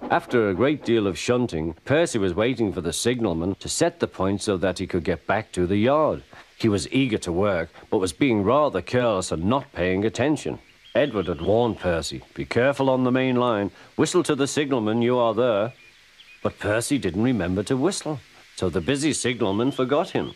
After a great deal of shunting, Percy was waiting for the signalman to set the point so that he could get back to the yard. He was eager to work, but was being rather careless and not paying attention. Edward had warned Percy, "Be careful on the main line. Whistle to the signalman you are there." But Percy didn't remember to whistle, so the busy signalman forgot him.